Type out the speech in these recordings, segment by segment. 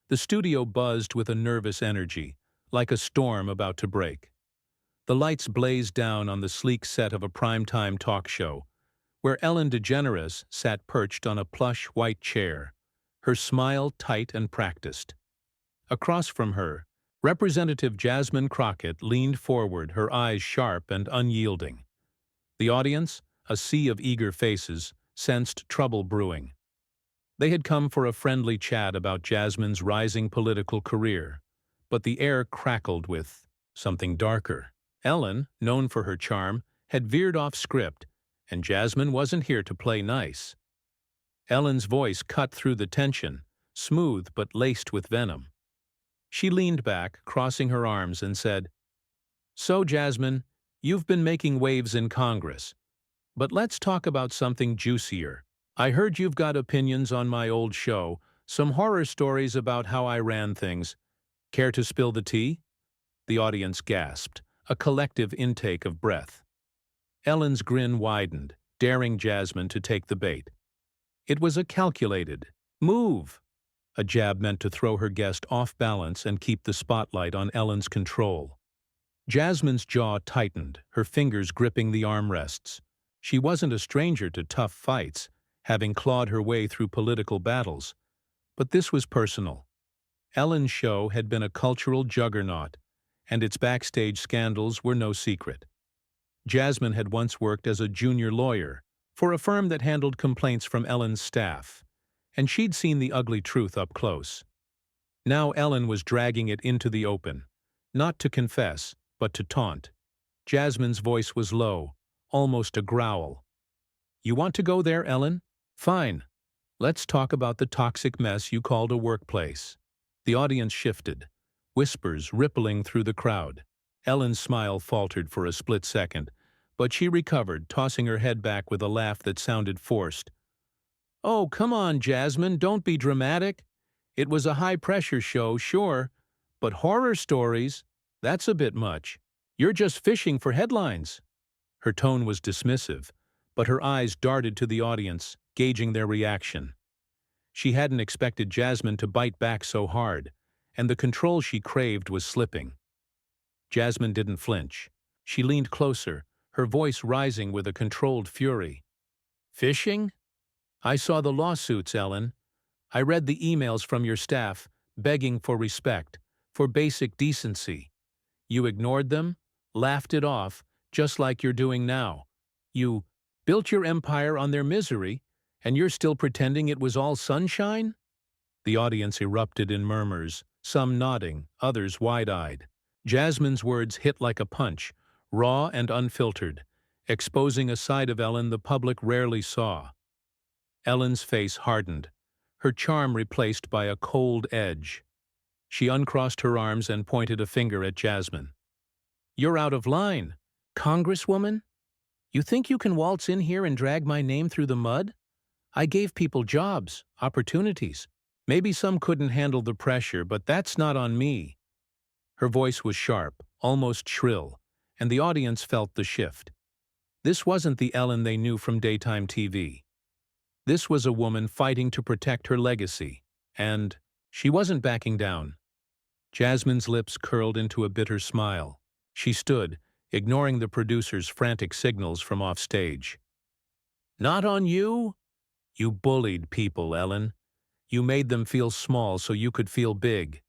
The studio buzzed with a nervous energy, like a storm about to break. The lights blazed down on the sleek set of a primetime talk show, where Ellen DeGeneres sat perched on a plush white chair, her smile tight and practiced. Across from her, Representative Jasmine Crockett leaned forward, her eyes sharp and unyielding. The audience, a sea of eager faces, sensed trouble brewing. They had come for a friendly chat about Jasmine's rising political career, but the air crackled with something darker. Ellen, known for her charm, had veered off script, and Jasmine wasn't here to play nice. Ellen's voice cut through the tension, smooth but laced with venom. She leaned back, crossing her arms, and said, "So, Jasmine, you've been making waves in Congress. But let's talk about something juicier. I heard you've got opinions on my old show, some horror stories about how I ran things. Care to spill the tea?" The audience gasped, a collective intake of breath. Ellen's grin widened, daring Jasmine to take the bait. It was a calculated move, a jab meant to throw her guest off balance and keep the spotlight on Ellen's control. Jasmine's jaw tightened, her fingers gripping the armrests. She wasn't a stranger to tough fights, having clawed her way through political battles. But this was personal. Ellen's show had been a cultural juggernaut, and its backstage scandals were no secret. Jasmine had once worked as a junior lawyer for a firm that handled complaints from Ellen's staff, and she'd seen the ugly truth up close. Now Ellen was dragging it into the open, not to confess, but to taunt. Jasmine's voice was low, almost a growl. "You want to go there, Ellen? Fine. Let's talk about the toxic mess you called a workplace." The audience shifted, whispers rippling through the crowd. Ellen's smile faltered for a split second, but she recovered, tossing her head back with a laugh that sounded forced. "Oh, come on, Jasmine, don't be dramatic. It was a high-pressure show, sure, but horror stories, that's a bit much. You're just fishing for headlines." Her tone was dismissive, but her eyes darted to the audience, gauging their reaction. She hadn't expected Jasmine to bite back so hard, and the control she craved was slipping. Jasmine didn't flinch. She leaned closer, her voice rising with a controlled fury. "Fishing? I saw the lawsuits, Ellen. I read the emails from your staff, begging for respect, for basic decency. You ignored them, laughed it off, just like you're doing now. You built your empire on their misery, and you're still pretending it was all sunshine?" The audience erupted in murmurs, some nodding, others wide-eyed. Jasmine's words hit like a punch, raw and unfiltered, exposing a side of Ellen the public rarely saw. Ellen's face hardened, her charm replaced by a cold edge. She uncrossed her arms and pointed a finger at Jasmine. "You're out of line, Congresswoman. You think you can waltz in here and drag my name through the mud? I gave people jobs, opportunities. Maybe some couldn't handle the pressure, but that's not on me." Her voice was sharp, almost shrill, and the audience felt the shift. This wasn't the Ellen they knew from daytime TV. This was a woman fighting to protect her legacy, and she wasn't backing down. Jasmine's lips curled into a bitter smile. She stood, ignoring the producer's frantic signals from offstage. "Not on you? You bullied people, Ellen. You made them feel small so you could feel big.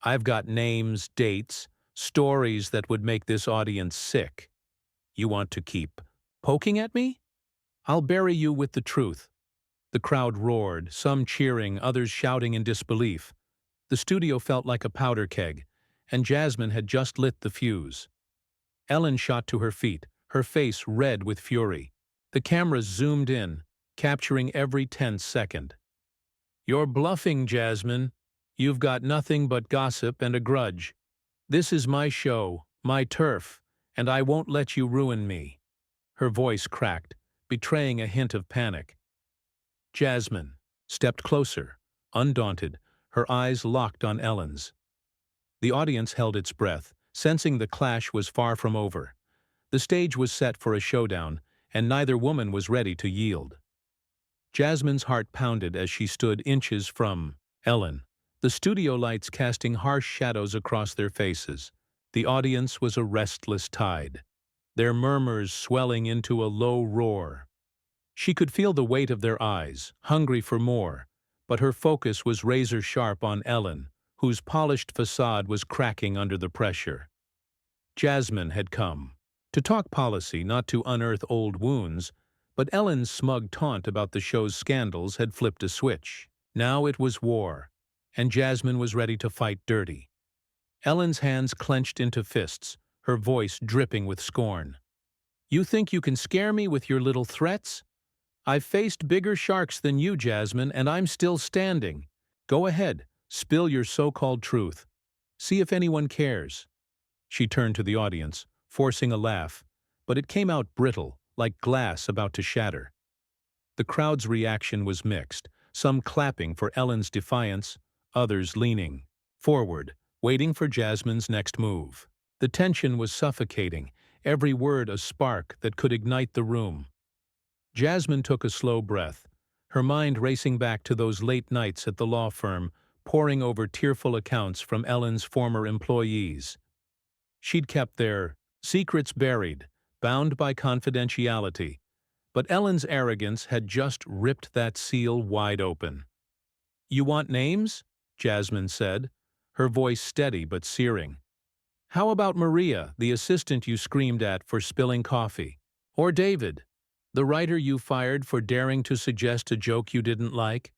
I've got names, dates, stories that would make this audience sick. You want to keep poking at me? I'll bury you with the truth." The crowd roared, some cheering, others shouting in disbelief. The studio felt like a powder keg, and Jasmine had just lit the fuse. Ellen shot to her feet, her face red with fury. The cameras zoomed in, capturing every tense second. "You're bluffing, Jasmine. You've got nothing but gossip and a grudge. This is my show, my turf, and I won't let you ruin me." Her voice cracked, betraying a hint of panic. Jasmine stepped closer, undaunted, her eyes locked on Ellen's. The audience held its breath, sensing the clash was far from over. The stage was set for a showdown, and neither woman was ready to yield. Jasmine's heart pounded as she stood inches from Ellen, the studio lights casting harsh shadows across their faces. The audience was a restless tide, their murmurs swelling into a low roar. She could feel the weight of their eyes, hungry for more, but her focus was razor-sharp on Ellen, whose polished facade was cracking under the pressure. Jasmine had come. To talk policy, not to unearth old wounds, but Ellen's smug taunt about the show's scandals had flipped a switch. Now it was war, and Jasmine was ready to fight dirty. Ellen's hands clenched into fists, her voice dripping with scorn. "You think you can scare me with your little threats? I've faced bigger sharks than you, Jasmine, and I'm still standing. Go ahead, spill your so-called truth. See if anyone cares." She turned to the audience, forcing a laugh, but it came out brittle, like glass about to shatter. The crowd's reaction was mixed, some clapping for Ellen's defiance, others leaning forward, waiting for Jasmine's next move. The tension was suffocating, every word a spark that could ignite the room. Jasmine took a slow breath, her mind racing back to those late nights at the law firm, poring over tearful accounts from Ellen's former employees. She'd kept their secrets buried, bound by confidentiality, but Ellen's arrogance had just ripped that seal wide open. "You want names?" Jasmine said, her voice steady but searing. "How about Maria, the assistant you screamed at for spilling coffee? Or David, the writer you fired for daring to suggest a joke you didn't like?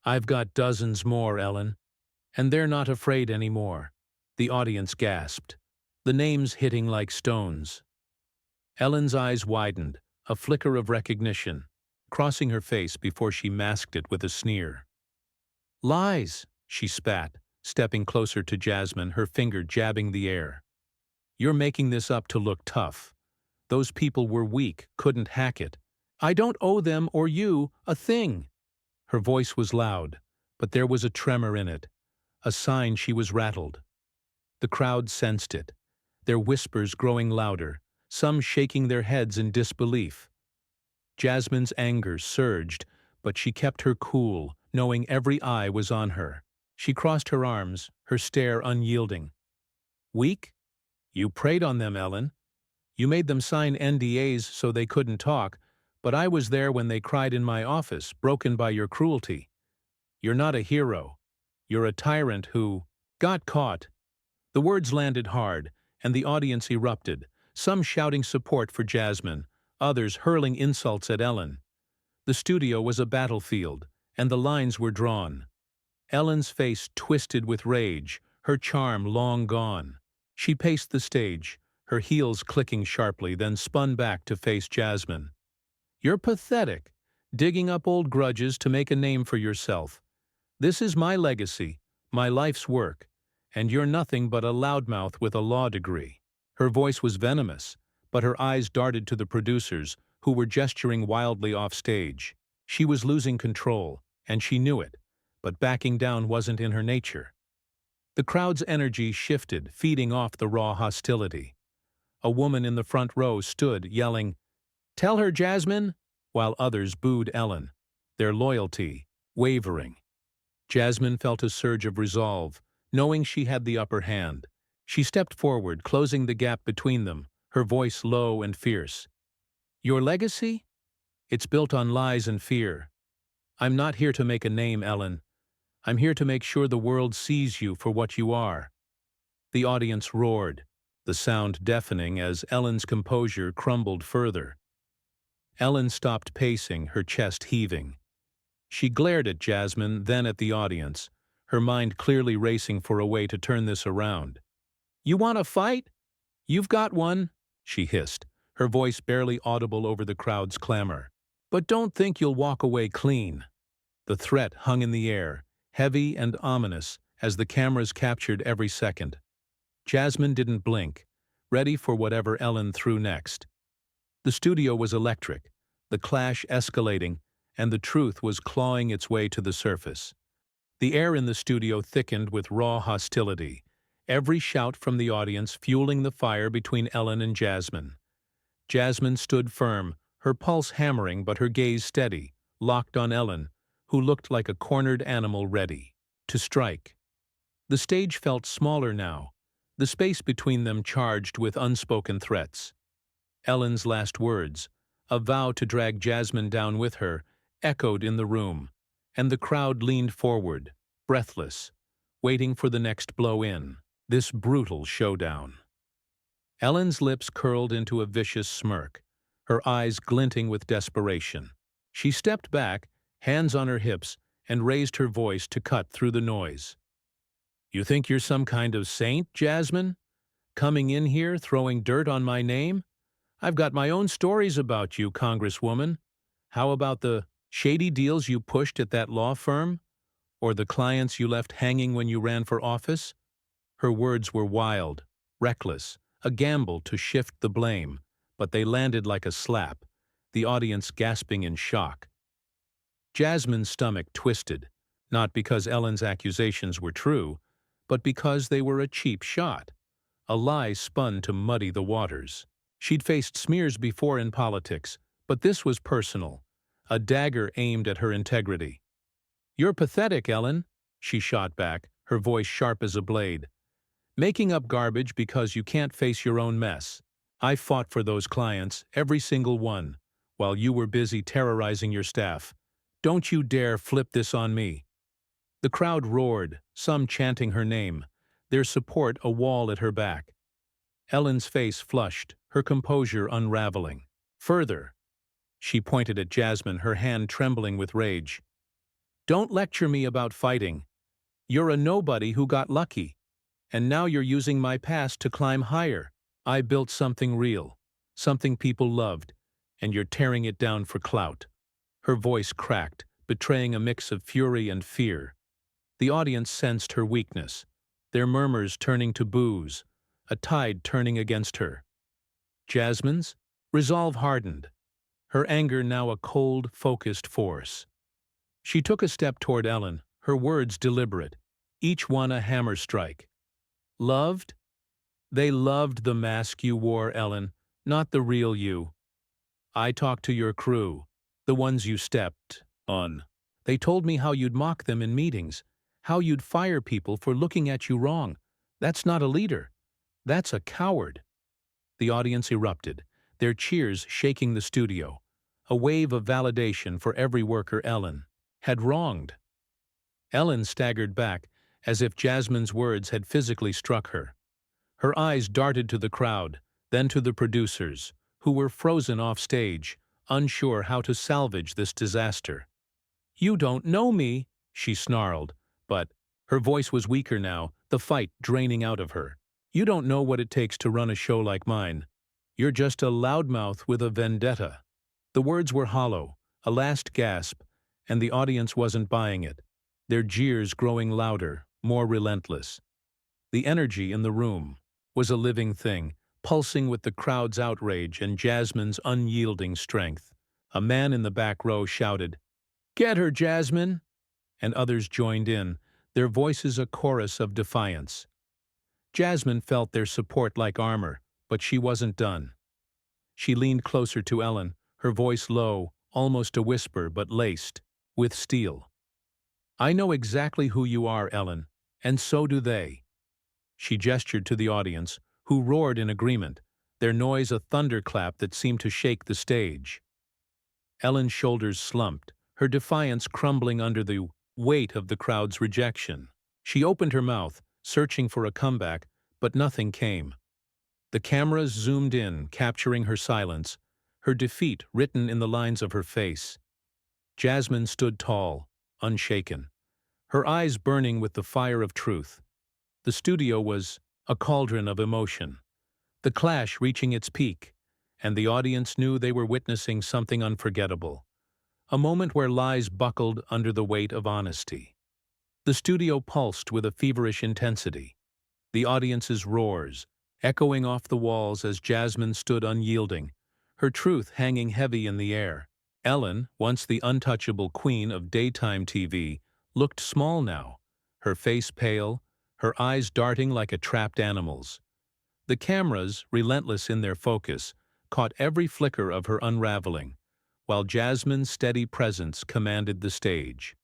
I've got dozens more, Ellen. And they're not afraid anymore." The audience gasped, the names hitting like stones. Ellen's eyes widened, a flicker of recognition, crossing her face before she masked it with a sneer. "Lies," she spat, stepping closer to Jasmine, her finger jabbing the air. "You're making this up to look tough. Those people were weak, couldn't hack it. I don't owe them or you a thing." Her voice was loud, but there was a tremor in it, a sign she was rattled. The crowd sensed it, their whispers growing louder, some shaking their heads in disbelief. Jasmine's anger surged, but she kept her cool, knowing every eye was on her. She crossed her arms, her stare unyielding. "Weak? You preyed on them, Ellen. You made them sign NDAs so they couldn't talk, but I was there when they cried in my office, broken by your cruelty. You're not a hero. You're a tyrant who got caught." The words landed hard, and the audience erupted, some shouting support for Jasmine, others hurling insults at Ellen. The studio was a battlefield, and the lines were drawn. Ellen's face twisted with rage, her charm long gone. She paced the stage, her heels clicking sharply, then spun back to face Jasmine. "You're pathetic, digging up old grudges to make a name for yourself. This is my legacy, my life's work, and you're nothing but a loudmouth with a law degree." Her voice was venomous, but her eyes darted to the producers, who were gesturing wildly off stage. She was losing control, and she knew it, but backing down wasn't in her nature. The crowd's energy shifted, feeding off the raw hostility. A woman in the front row stood, yelling, "Tell her, Jasmine," while others booed Ellen, their loyalty wavering. Jasmine felt a surge of resolve, knowing she had the upper hand. She stepped forward, closing the gap between them, her voice low and fierce. "Your legacy? It's built on lies and fear. I'm not here to make a name, Ellen. I'm here to make sure the world sees you for what you are." The audience roared, the sound deafening as Ellen's composure crumbled further. Ellen stopped pacing, her chest heaving. She glared at Jasmine, then at the audience, her mind clearly racing for a way to turn this around. "You want a fight? You've got one," she hissed, her voice barely audible over the crowd's clamor. "But don't think you'll walk away clean." The threat hung in the air, heavy and ominous, as the cameras captured every second. Jasmine didn't blink, ready for whatever Ellen threw next. The studio was electric, the clash escalating, and the truth was clawing its way to the surface. The air in the studio thickened with raw hostility, every shout from the audience fueling the fire between Ellen and Jasmine. Jasmine stood firm, her pulse hammering but her gaze steady, locked on Ellen, who looked like a cornered animal ready to strike. The stage felt smaller now, the space between them charged with unspoken threats. Ellen's last words, a vow to drag Jasmine down with her, echoed in the room, and the crowd leaned forward, breathless, waiting for the next blow-in, this brutal showdown. Ellen's lips curled into a vicious smirk, her eyes glinting with desperation. She stepped back, hands on her hips, and raised her voice to cut through the noise. "You think you're some kind of saint, Jasmine? Coming in here, throwing dirt on my name? I've got my own stories about you, Congresswoman. How about the shady deals you pushed at that law firm? Or the clients you left hanging when you ran for office?" Her words were wild, reckless, a gamble to shift the blame, but they landed like a slap, the audience gasping in shock. Jasmine's stomach twisted, not because Ellen's accusations were true, but because they were a cheap shot, a lie spun to muddy the waters. She'd faced smears before in politics, but this was personal, a dagger aimed at her integrity. "You're pathetic, Ellen," she shot back, her voice sharp as a blade. "Making up garbage because you can't face your own mess. I fought for those clients, every single one, while you were busy terrorizing your staff. Don't you dare flip this on me." The crowd roared, some chanting her name, their support a wall at her back. Ellen's face flushed, her composure unraveling. "Further," she pointed at Jasmine, her hand trembling with rage. "Don't lecture me about fighting. You're a nobody who got lucky, and now you're using my past to climb higher. I built something real, something people loved, and you're tearing it down for clout." Her voice cracked, betraying a mix of fury and fear. The audience sensed her weakness, their murmurs turning to boos, a tide turning against her. Jasmine's resolve hardened, her anger now a cold, focused force. She took a step toward Ellen, her words deliberate, each one a hammer strike. "Loved? They loved the mask you wore, Ellen, not the real you. I talked to your crew, the ones you stepped on. They told me how you'd mock them in meetings, how you'd fire people for looking at you wrong. That's not a leader. That's a coward." The audience erupted, their cheers shaking the studio, a wave of validation for every worker Ellen had wronged. Ellen staggered back, as if Jasmine's words had physically struck her. Her eyes darted to the crowd, then to the producers, who were frozen off stage, unsure how to salvage this disaster. "You don't know me," she snarled, but her voice was weaker now, the fight draining out of her. "You don't know what it takes to run a show like mine. You're just a loudmouth with a vendetta." The words were hollow, a last gasp, and the audience wasn't buying it, their jeers growing louder, more relentless. The energy in the room was a living thing, pulsing with the crowd's outrage and Jasmine's unyielding strength. A man in the back row shouted, "Get her, Jasmine!" and others joined in, their voices a chorus of defiance. Jasmine felt their support like armor, but she wasn't done. She leaned closer to Ellen, her voice low, almost a whisper but laced with steel. "I know exactly who you are, Ellen, and so do they." She gestured to the audience, who roared in agreement, their noise a thunderclap that seemed to shake the stage. Ellen's shoulders slumped, her defiance crumbling under the weight of the crowd's rejection. She opened her mouth, searching for a comeback, but nothing came. The cameras zoomed in, capturing her silence, her defeat written in the lines of her face. Jasmine stood tall, unshaken, her eyes burning with the fire of truth. The studio was a cauldron of emotion, the clash reaching its peak, and the audience knew they were witnessing something unforgettable, a moment where lies buckled under the weight of honesty. The studio pulsed with a feverish intensity, the audience's roars echoing off the walls as Jasmine stood unyielding, her truth hanging heavy in the air. Ellen, once the untouchable queen of daytime TV, looked small now, her face pale, her eyes darting like a trapped animal's. The cameras, relentless in their focus, caught every flicker of her unraveling, while Jasmine's steady presence commanded the stage.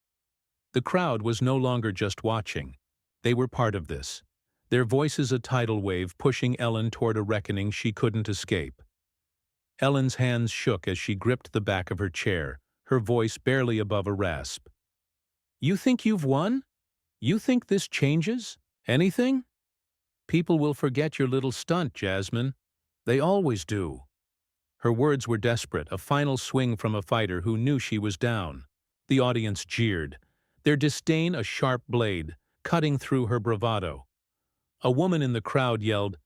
The crowd was no longer just watching. They were part of this. Their voices a tidal wave pushing Ellen toward a reckoning she couldn't escape. Ellen's hands shook as she gripped the back of her chair, her voice barely above a rasp. "You think you've won? You think this changes anything? People will forget your little stunt, Jasmine. They always do." Her words were desperate, a final swing from a fighter who knew she was down. The audience jeered, their disdain a sharp blade, cutting through her bravado. A woman in the crowd yelled,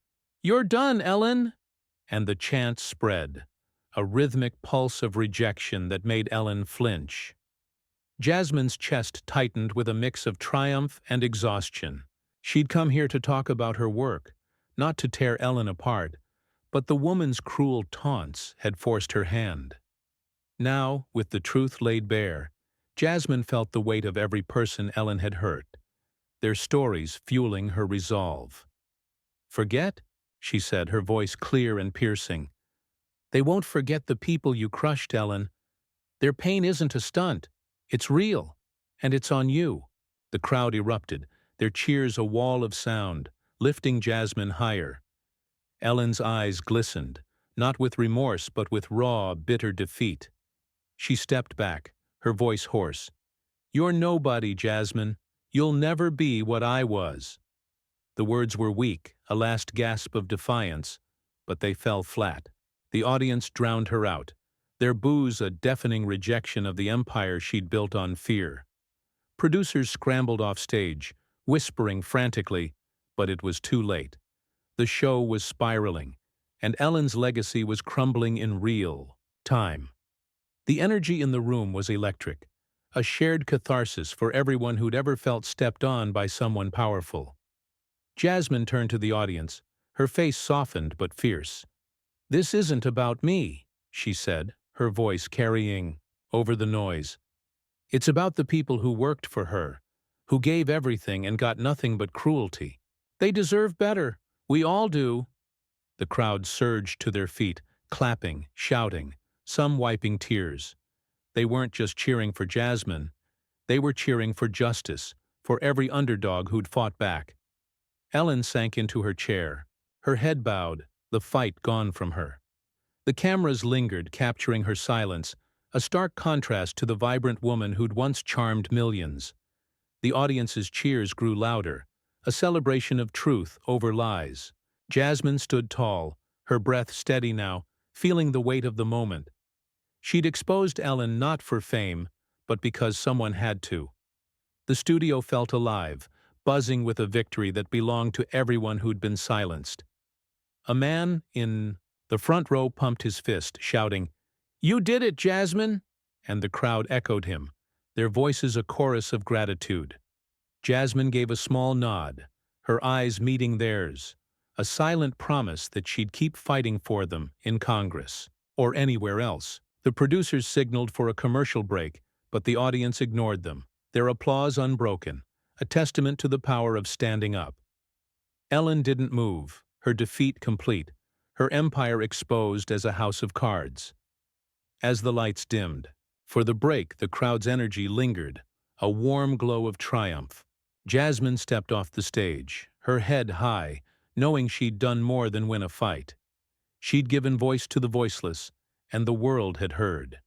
"You're done, Ellen!" And the chant spread, a rhythmic pulse of rejection that made Ellen flinch. Jasmine's chest tightened with a mix of triumph and exhaustion. She'd come here to talk about her work, not to tear Ellen apart, but the woman's cruel taunts had forced her hand. Now, with the truth laid bare, Jasmine felt the weight of every person Ellen had hurt, their stories fueling her resolve. "Forget?" she said, her voice clear and piercing. "They won't forget the people you crushed, Ellen. Their pain isn't a stunt. It's real. And it's on you." The crowd erupted, their cheers a wall of sound, lifting Jasmine higher. Ellen's eyes glistened, not with remorse but with raw, bitter defeat. She stepped back, her voice hoarse. "You're nobody, Jasmine. You'll never be what I was." The words were weak, a last gasp of defiance, but they fell flat. The audience drowned her out, their boos a deafening rejection of the empire she'd built on fear. Producers scrambled off stage, whispering frantically, but it was too late. The show was spiraling, and Ellen's legacy was crumbling in real time. The energy in the room was electric, a shared catharsis for everyone who'd ever felt stepped on by someone powerful. Jasmine turned to the audience, her face softened but fierce. "This isn't about me," she said, her voice carrying over the noise. "It's about the people who worked for her, who gave everything and got nothing but cruelty. They deserve better. We all do." The crowd surged to their feet, clapping, shouting, some wiping tears. They weren't just cheering for Jasmine. They were cheering for justice, for every underdog who'd fought back. Ellen sank into her chair, her head bowed, the fight gone from her. The cameras lingered, capturing her silence, a stark contrast to the vibrant woman who'd once charmed millions. The audience's cheers grew louder, a celebration of truth over lies. Jasmine stood tall, her breath steady now, feeling the weight of the moment. She'd exposed Ellen not for fame, but because someone had to. The studio felt alive, buzzing with a victory that belonged to everyone who'd been silenced. A man in the front row pumped his fist, shouting, "You did it, Jasmine!" And the crowd echoed him, their voices a chorus of gratitude. Jasmine gave a small nod, her eyes meeting theirs, a silent promise that she'd keep fighting for them in Congress or anywhere else. The producers signaled for a commercial break, but the audience ignored them, their applause unbroken, a testament to the power of standing up. Ellen didn't move, her defeat complete, her empire exposed as a house of cards. As the lights dimmed, for the break the crowd's energy lingered, a warm glow of triumph. Jasmine stepped off the stage, her head high, knowing she'd done more than win a fight. She'd given voice to the voiceless, and the world had heard.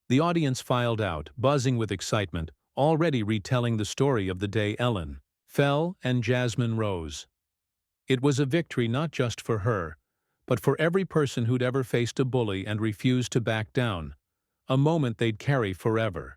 The audience filed out, buzzing with excitement, already retelling the story of the day Ellen fell and Jasmine rose. It was a victory not just for her, but for every person who'd ever faced a bully and refused to back down, a moment they'd carry forever.